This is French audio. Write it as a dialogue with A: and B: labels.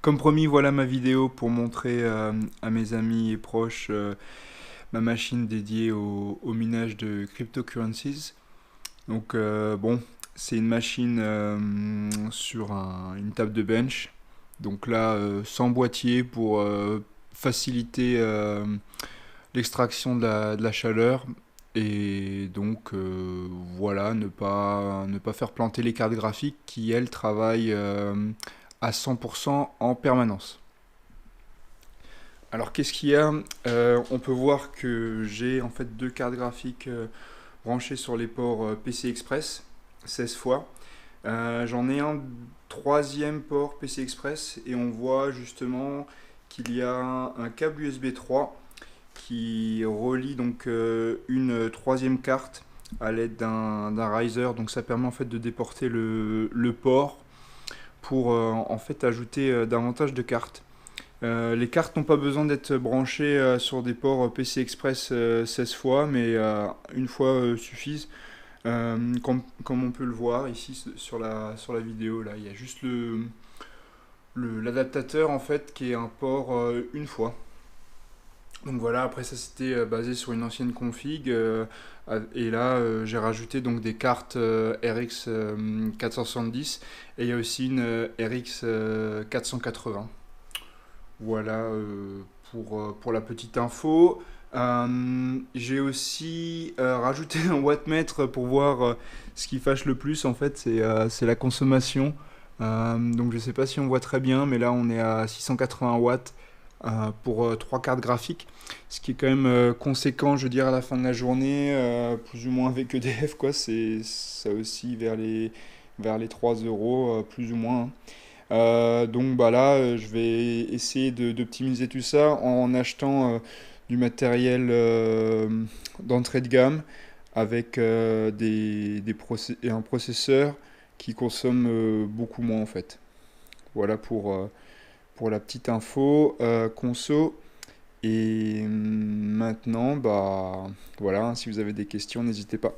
A: Comme promis, voilà ma vidéo pour montrer à mes amis et proches ma machine dédiée au minage de cryptocurrencies. Donc bon, c'est une machine sur une table de bench. Donc là, sans boîtier pour faciliter l'extraction de la chaleur. Et donc voilà, ne pas faire planter les cartes graphiques qui, elles, travaillent à 100% en permanence. Alors qu'est-ce qu'il y a? On peut voir que j'ai en fait deux cartes graphiques branchées sur les ports PC Express 16 fois. J'en ai un troisième port PC Express et on voit justement qu'il y a un câble USB 3 qui relie donc une troisième carte à l'aide d'un riser. Donc ça permet en fait de déporter le port pour en fait ajouter davantage de cartes. Les cartes n'ont pas besoin d'être branchées sur des ports PC Express 16 fois, mais une fois suffisent. Comme on peut le voir ici sur la vidéo, là, il y a juste l'adaptateur en fait qui est un port une fois. Donc voilà, après ça c'était basé sur une ancienne config et là j'ai rajouté donc des cartes RX 470 et il y a aussi une RX 480. Voilà pour la petite info. J'ai aussi rajouté un wattmètre pour voir ce qui fâche le plus en fait, c'est la consommation. Donc je sais pas si on voit très bien, mais là on est à 680 watts pour 3 cartes graphiques, ce qui est quand même conséquent, je veux dire, à la fin de la journée, plus ou moins avec EDF, quoi, c'est ça aussi vers les 3 euros, plus ou moins, hein. Donc bah là, je vais essayer d'optimiser tout ça en achetant du matériel d'entrée de gamme avec un processeur qui consomme beaucoup moins en fait. Voilà pour la petite info conso. Et maintenant, bah voilà, hein, si vous avez des questions, n'hésitez pas.